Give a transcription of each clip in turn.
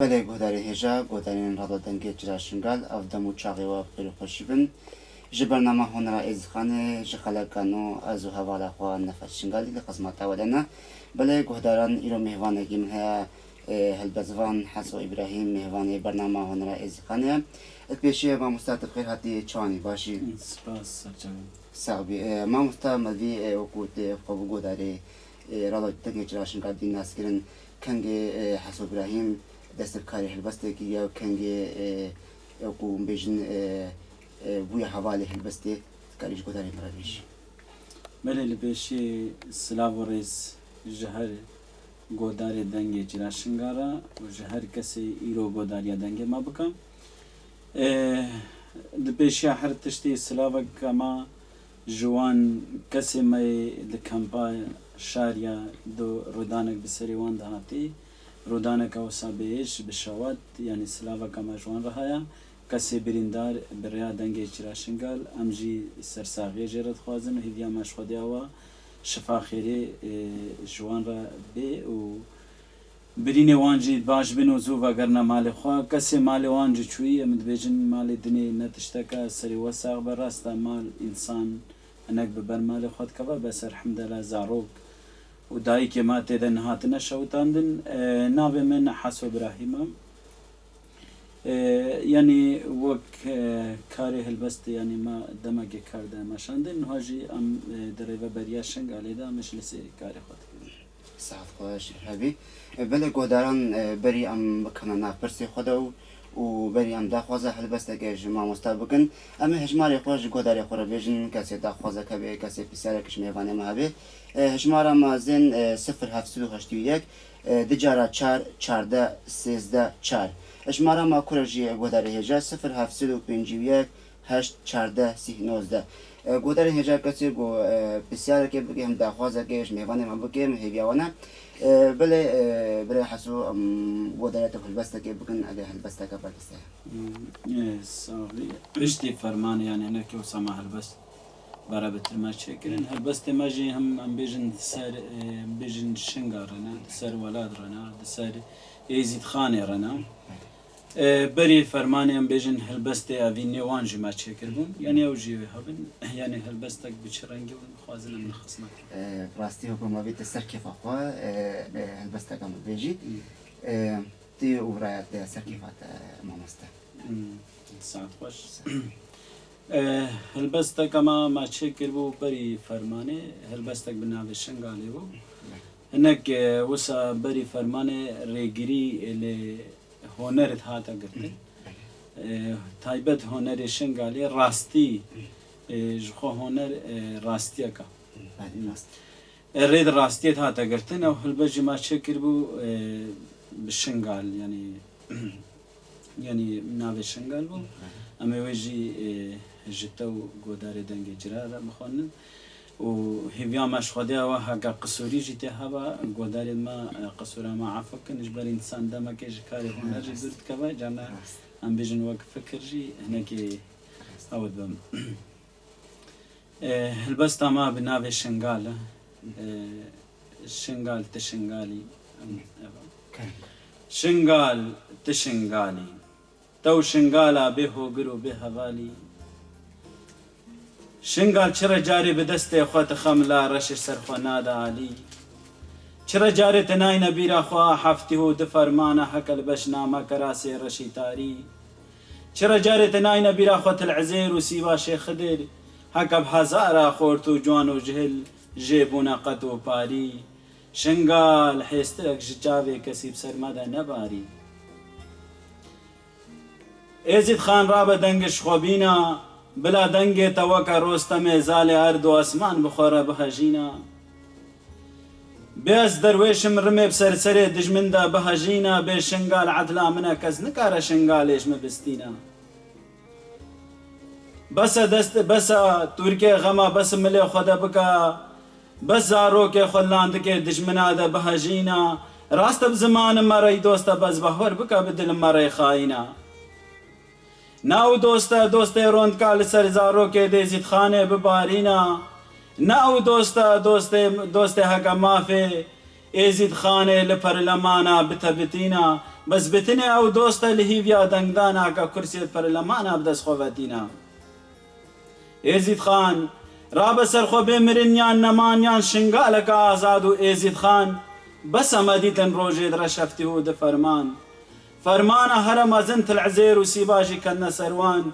بله گوداری هجا گودارین رادو دنگی جراشنگال اف دمو چاقی و خیلی خوشی بن جبرنامه هنرا از خانه جخلکانو از حواله خواه نفس شنگالی لقسمت ودنا بله گوداران ایرو مهوانه گیم ها هلبزوان حسو ابراهیم مهوانه برنامه هنرا از خانه پیشی ما مستعد خیر هاتی چانی باشی سپاس سرجان سعبی ما مستعد مدی وقود خوب گوداری رادو دنگی جراشنگال دین ناسکرین کنگ حسو ابراهیم دست کاری هلبسته که یا کنگی یا کوم بیشن بوی حواله هلبسته کاریش گذاری مراش. بله لبیشی سلاو ریز جهر گوداری دنگی جراشنگارا و جهر کسی ایرو گوداری دنگی ما بکم. لبیشی هر تشتی سلاو کما جوان کسی می لکمپای شاریا دو رودانک بسری وان دهاتی. رودانك أو سابيش بشوات يعني سلافا كما جوان رهايا كسي بريندار بريا دنگي جراشنگال أمجي سرساغي جرد خوازن وهذيا ماش خودياوا شفا خيري جوان را بي و بريني وانجي باش بنو زوفا قرنا مالي خوا كسي مالي وانجي چوي امد بيجن مالي دني نتشتكا سري وساق براستا مال إنسان أنك ببر مالي خود كبا بس الحمد لله زاروك وداي كما تدن هاتنا شوتاندن ناوي من حسو ابراهيم يعني وك كاري هلبست يعني ما دمج كاردا ما شاندن هاجي ام دريفا برياشن قال دا مش لسي كاري خاطر سعد خوش حبي بله گوداران بری ام بکنن پرسی خدا و بری ام دخوازه هلبسته که جمع مستبکن اما هجماری خوش گوداری خورا بیشن کسی دخوازه کبی کسی پیسره کش میوانه مهبه هجمارا مازن 0781 دجارا 4 14 13 4 هجمارا ما کورجی گوداری هجا 0751 8 14 19 گوداری هجا کسی گو پیسره که بگیم دخوازه کش میوانه مبکیم هیوانه بله حسو ودارت هلبسته که بکن اگه هلبسته که پاکسته. صافي اشتي فرمان يعني هناك وسما هلبست برا بترما شكرن هلبست ماجي هم بيجن سر بيجن شنغار رنا سر ولاد رنا سر يزيد خاني رنا بري فرمان هم بيجن هلبست افيني وانجي ما شكربون يعني اوجي هبن يعني هلبستك بشرنجي وخازن من خصمك. راستي حكومة بيت السر كيف أخوة هلبسته كم بيجي تي ورايات السر كيفات مامسته. ساعت خوش. هلبستك ما شكربو بري فرمانه هلبستك بناوي شنغالي بو. هناك وسا بري فرمانه ريجري اللي هنر هاتا قرته. تايبت هنر شنغالي راستي جخو هنر راستيا كا. الريد راستيت هاتا قرتنا وهالبجي ما شكر بو بالشنغال يعني ناوي الشنغال بو اما يجي جتو قوداري دنگي جرارة مخونن وهي ماش خديها وهاكا قصوري جيتي هبا قوداري ما قصورا ما عفكن جبر انسان دما كيج كاري هنا جي درت كبا جانا ام بيجن وقت فكر جي هناكي اود بم هلبستا ما بناوي الشنغال شنغال تشنغالي شنغال تشنغالي تو شنغالا بهو قرو بهوالي شنغال چرا جاري بدست خوات خملا رش سرخو نادا علي چرا جاري تناي نبيرا خوا حفته دفرمانا حكل بشنامة كراسي رشي تاري چرا جاري تناي نبيرا خوات العزير وسيبا شيخ خدر حكب هزارا خورتو جوانو جهل جيبونا قطو باري شنغال حيسترك جاوي كسيب سرمدا نباري ازيد خان رابا دنگش خوبينا بلا دنگ توكا روستم زال ارض و اسمان بخورا بهجينا بياس درويشم رمي بسرسري دجمندا بهجينا بي شنغال عدلا منا كز نكار شنغال ايش مبستينا بس دست بس تركي غما بس ملي خدا بكا بس زارو کے خلاند کے دشمنا دا بهجینا راست بزمان مرای دوستا بس بهور بکا بدل مرای خائنا ناو دوستا روند کال سر زارو کے دیزید خانے ببارینا ناو دوستا حقا مافی ئێزید خانێ لە پەرلەمانە بتەبتینە بەس بتنێ ئەو دۆستە لە هیڤیا دەنگدانە کە کورسێت پەرلەمانە بدەست خۆڤەتینە ئێزید خان ڕابەسەر خۆ بێ مرنیان نەمانیان شنگالەکە ئازاد و ئێزید خان بەسەمە دیتن ڕۆژێ درەشەفتی و دفەرمان فەرمانە هەرە مەزن تلعزێر و سیباژی کەنە سەروان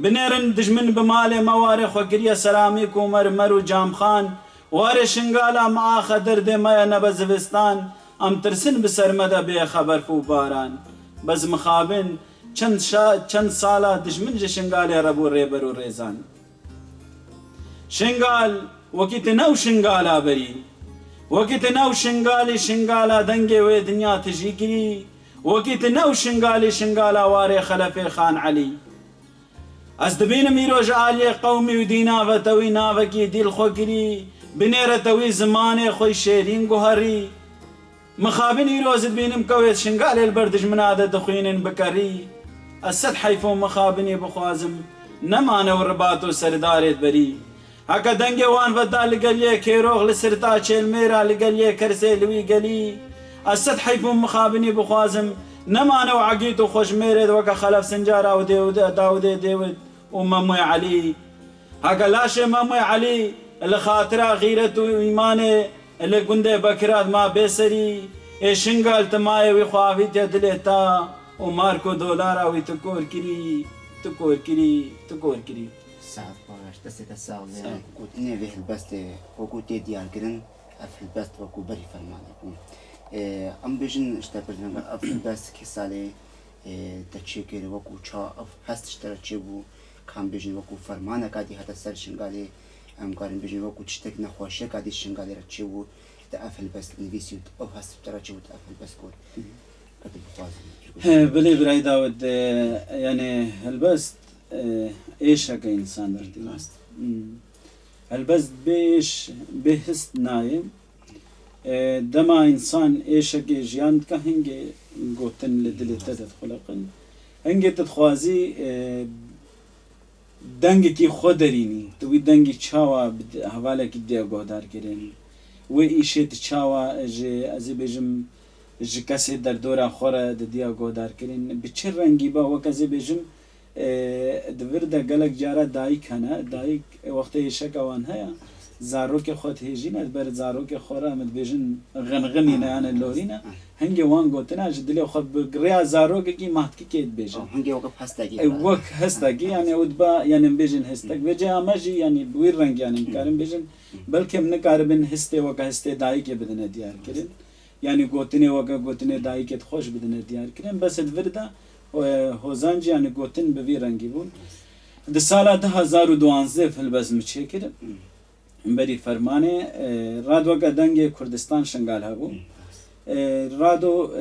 بنێرن دژمن بمالێ مەوارێ خۆگریە سەرامیک و مەرمەر و جامخان وارێ شنگالە مەئاخە دەردێ مەیە نەبە زڤستان ئەم ترسن بسەرمەدە بێ خەبەرف و باران بەز مخابن چەند ساڵە دژمن ژە شنگالێ ڕەبوو ڕێبەر و ڕێزان شنگال وەکیتە نەو شنگالا بەری وەکیتە نەو شنگالی شنگالا دەنگێ وێ دنیا تژی گری وەکیتە نەو شنگالی شنگالا وارێ خەلەفێ خان عەلی ئەس دەبینم ئیرۆژ ئالیێ قەومی و دیناڤەتەوی ناوەکی دیڵخۆگری بنێرەتەوی زمانێ خۆی شێرین گوهەری مخابن ئیرۆزت بینم کەوێت شنگالێ لەبەر دژمنادە دەخوێنن بکەری ئەسەد حەیف و مخابنی بخوازم نەمانە و ڕبات و سەردارێت بەری هەکە دەنگێ وان ڤەدا لەگەل یێ کێرۆغ لە سرتا چێلمێرا لەگەل یێ کەرسێ لوی گەلی ئەسەد حەیف و مخابنی بخوازم نەمانە و عەگیت و خۆشمێرێت وەکە خەلەف سنجارا و داودێ دێوت و مەمووی عەلی هەکە لاشێ مەمووی عەلی لە خاترا غیرەت و ئیمانێ لە گوندێ بەکرات ما بێسەری ئێ شنگال تمایەوی خواویتە دلێ تا و مارک و دۆلاراوی تکۆر کری تکۆر کری تکۆر کری سعد باش دەستێتە ساڵ گوتنێ وێ هەلبەستێ وەکو تێ دیارکردن ئەف هەلبەست وەکو بەری فەرمانێ بوو ئەم بێژن شتە پردنەکە ئەف هەلبەست کە ساڵێ دەچێ کرد وەکو چا ئەف هەست شتەرە چێ بوو کام بێژن وەکو فەرمانە کاتی هەتە سەر شنگالێ ئەم کارن بێژن وەکو شتێک نەخۆشیە کاتی شنگالێرە چێ بوو دە ئەف هەلبەست نویسی و ئەو هەست شتەرە چێ بوو ئەف هەلبەست کۆت بلێ برای داوت یعنی هەلبەست ئێشەکە ئینسان دەردی هەلبەست بێ هەست نایە دەما ئینسان ئێشەکێ ژیان بکە هەنگێ گوتن لە دلێتە دەتخۆلەقن هەنگێ دەتخوازی دەنگێکی خۆ دەرینی دوی دەنگی چاوە هەوالێکی دێ گۆدارکردێنی وێ ئیشێت چاوە ئەزێ بێژم ji kesê derdora xwe re didiya godarkirin bi çi rengî ba wek ez ê bêjim di vir de gelek cara dayîk hene dayîk wextê êşeka wan heye zarokê xwe hêjîne ber zarokê xwe re em dibêjin xinxinîne yani lorîne hingê wan gotine ji dilê xwe bi rêya zarokekî mahtkikê dibêjin wek hestekî yani ew diba yani em bêjin hestek vê ceya me jî yani bi wî reng yani karin bêjin belkî em nikaribin hestê weke hestê dayîkê bidine diyarkirin yani gotinê weke gotinê dayîkê xweş bidine diyarkirin beset vir de hozancî yani gotin bi vî rengî bûn di sala 2012 hilbez mi çêkirin berî fermanê radweke dengê Kurdistan şingal hebû rado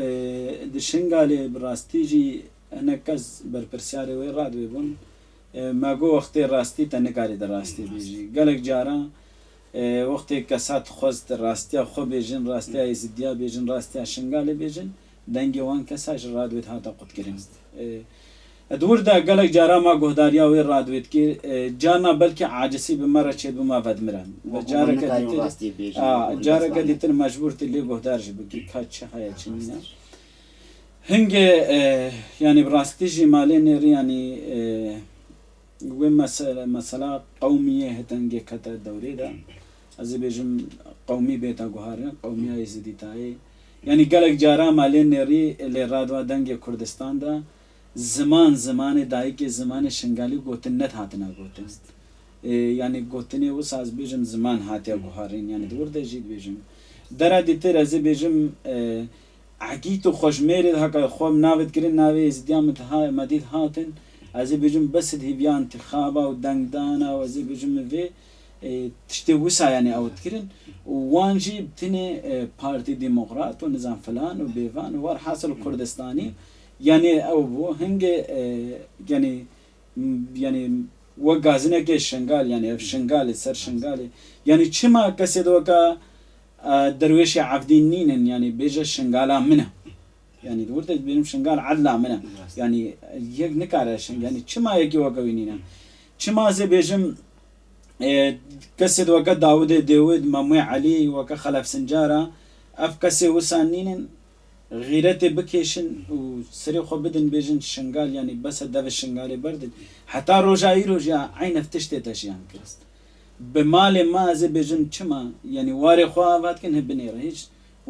di şingalê bi rastî jî hinek kes berpirsyarê wê radwê bûn me got wextê rastî te nikarî de rastî bêjî gelek caran وقتی کسات خواست راستیا خو بیجن راستیا ازدیا بیجن راستیا شنگاله بیجن دنگی وان کساش رادویت هاتا قد کریم دور دا گلک جارا ما گهداریا وی رادویت کی جانا بلکه عاجزی بمره چید بما ودمرن و جارا کدیتر مجبور تلی گهدار جی بکی کاچ هیا چنینا هنگ yani براستی جی مالی نری yani و مثلا قومیه هتنگه کتا دوری دا از بیجم قومی بیتا گوهارن قومی های زدیتایی یعنی گلک جارا مالی نری لیرادوا دنگ کردستان دا زمان دایی که زمان شنگالی گوتن نت هاتنا گوتن yani گوتنی وس از بیجم زمان هاتیا گوهارن yani دور دا جید بیجم درا دیتر از بیجم عقیت و خوشمیرد هکا خوام ناوید کرن ناوی ازدیام مدید هاتن از بیجم بس هیویا انتخابا و دنگدانا و از بیجم وی تشتی وسا یعنی اوت کرن و وانجی بتنی پارتی دموکرات و نظام فلان و بیوان و حاصل کردستانی یعنی او بو هنگ یعنی و گازنه که شنگال یعنی شنگال سر شنگال یعنی چما کسی دو که درویش عبدین نینن یعنی بیجه شنگالا منه yani burada benim şengal adla mena yani yek ne karışın yani çima yeki vakavininan çima ze bejim kased vaka Davud David Mamu Ali vaka Khalaf Sinjara ئەف کەسێ وسان نینن غیرەتێ بکێشن و سرێ خۆ بدن بێژن شنگال ینی بەسە دەوێ شنگالێ بەردن حتا ڕۆژایی ڕۆژیا عینە تشتێتەشیان کرد بە مالێ مازێ بێژن چما ینی وارێ خوا ئاواتکن هەبنێڕە هیچ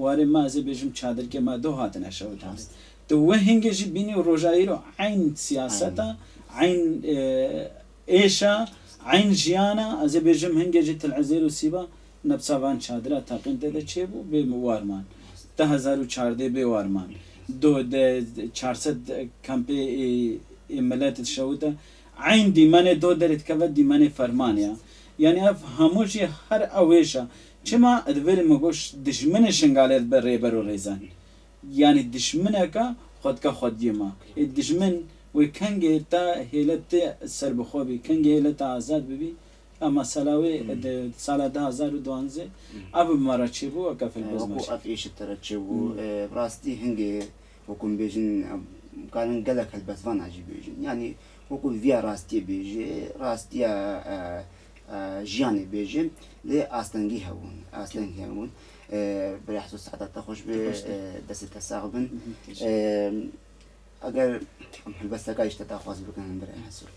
وارێ مازێ بێژم چادرکێ ما دۆ هاتنە شەوت هەست وە هەنگێژی بینی و ڕۆژایی ڕۆ عین سیاسەتە عین ئێشە عین ژیانە ئەزێ بێژم هەنگێژی تەلعەزێر و سیبا نەبساوان چادرە تاقین تێدە چێ بوو بێ وارمان 2014 بێ وارمان 400 کەمپێ ملەتت شەوتە عین دیمەنێ دۆ دەرێت کەوە دیمەنێ فەرمانە یعنی ئەف هەمووشی هەر ئەوێشە چما ئەدوێرە مەگۆش دژمنە شنگالێت بە ڕێبەر و ڕێزان یعنی دژمنەکە خۆتکە خۆت دیێمە دژمن وی کەنگێ تا هێلت سەر بخۆبی کەنگێ هێلە تا ئازاد ببی ئەمە سەلاوێ ساڵە 2012 ئەو بمەرە چێ بوو کە ئەف ئێشت تەرە چێ بوو ڕاستی هەنگێ وەکوم بێژن کارن گەلک هەلبەسوان ئاژی بێژن ینی وەکو ڤیا ڕاستیە بێژێ ڕاستیە ژیانی بێژێ لێ ئاستەنگی هەبوون ئاستەنگی هەبوون بەریحت و سعادەتە خۆش بێ دەستێتە ساغ بن ئەگەر ئەم هەلبەستەکە ئیشتە تا خواست بکەن بەرای هەسوور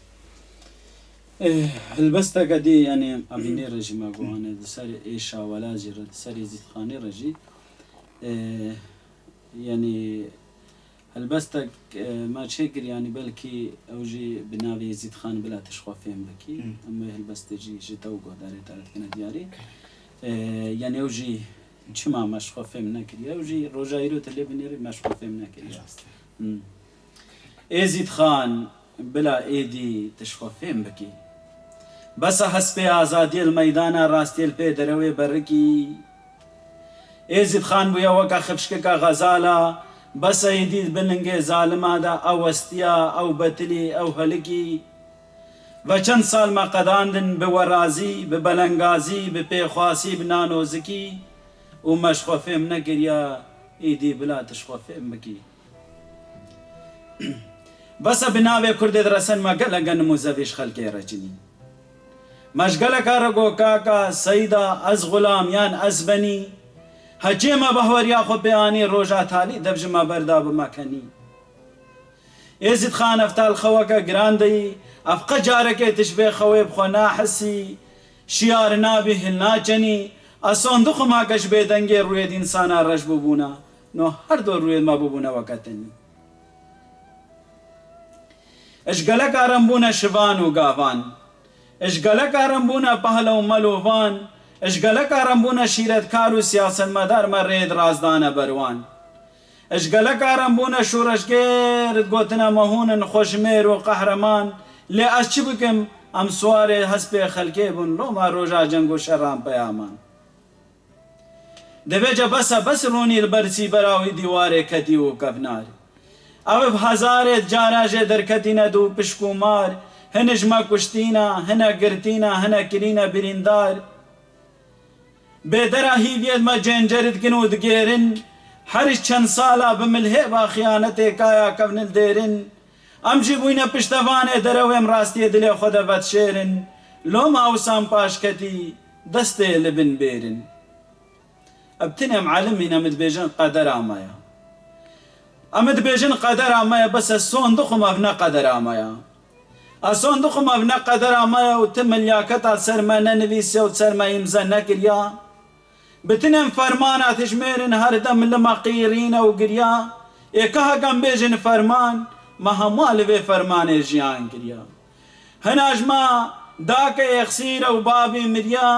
هەلبەستەکە دی ینی ئەبینێ ڕێژیمە گووانێ سەری ئێشاوەلاجی ڕە سەری زیدخانی ڕێژی ینی هەلبەستە ماچێ گریانی بەلکی ئەوژی بناوی زیدخان بلا تشخوا فێم بکی ئەمە هەلبەستێژی ژتە و گۆدارێتارەتکەنە دیاری یعنی ئەوژی چما مەشخوا فێم نەکردی ئەوژی ڕۆژایرۆتە لێ بنێری مەشخوا فێم نەکردی ئێ زیدخان بلا ئێدی تشخوا فێم بکی بەسە هەسپێ ئازادیل مەیدانە ڕاستێل پێ دەرەوێ بەڕکی ئێزید خان بووە وەکە خفشکەکە غەزالە بەسە ئیدید بننگێ زالمادا ئەو وەستیە ئەو بەتلی ئەو هەلکی بە چەند ساڵ مەقەداندن بوەڕازی ببەلەنگازی بپێخواسی بنانۆزکی و مەشخۆ فێم نەگریە ئیدی بلا تشخۆ فێم بکی بەسە بناوێ کوردێت ڕەسەن مەگەلە گەنم و زەویش خەلکێ ڕەجنی مەشگەلەکە ڕەگۆ کاکە سەیدا ئەز غوڵامیان ئەز بەنی هەجێمە بەهوەریا خۆ پێیانی ڕۆژا تالی دەبژمە بەردا بمەکەنی ئێزید خان ئەفتال خەوەکە گراندەی ئەفقە جارەکەی تش بێ خەوێ بخۆ ناحەسی شیار نابی هل ناچەنی ئەسۆندوخما کەش بێدەنگێ ڕوێد ئینسانە ڕەش ببوونە نۆ هەردۆ ڕوێد مە ببوونەوەکەتنی ئەشگەلەک ئارەمبوونە شڤان و گاوان ئەشگەلەک ئارەمبوونە پەهلە و مەلۆڤان ئەشگەلەک ئارەمبوونە شیرەتکار و سیاسەتمەدارمە ڕێد ڕازدانە بەروان ئەشگەلەک ئارەمبوونە شوورەشگێرت گۆتنە مەهونن خۆشمێر و قەهرەمان لێ ئەس چ بکەم ئەم سوارێ هەست پێ خەلکێ بوون لۆما ڕۆژا جەنگ و شەڕان پەیامان دەبێجە بەسە بەس ڕوونی بەرچی بەراوی دیوارێ کەتی و کەڤنار ئەوە هەزارێت جاراژێ دەرکەتینە دوو پشک و مار هەنژمە کوشتینە هەنە گرتینە هەنە کرینە بریندار بێدەرە هیوێتمە جێنجەرت گن و دگێرن هەرش چەند ساڵە بملهێ با خیانەتێکایە کەونل دێرن ئەمژی بووینە پشتەوانێ دەرەوێم ڕاستیە دلێ خۆ دەبەت شێرن لۆم ئاوسان پاشکەتی دەستێ لە بن بێرن ئەبتنێم عالمی ئەمت بێژن قەدەر ئامایە ئەمت بێژن قەدەر ئامایە بەسە سۆندخم ئەڤنە قەدەر ئامایە ئەسۆندخم ئەڤنە قەدەر ئامایە و تم ملیاکەتا سەرمە نەنویسێ و سەرمە ئیمزە نەکریا بتنێم فەرمانە تژمێرن هەردەم لەمە قیرینە و گریا ئێکە هەگەم بێژن فەرمان مە هەمووە لەوێ فەرمانێ ژیان گریا هەناژمە داکە ئێخسیرە و بابی مریا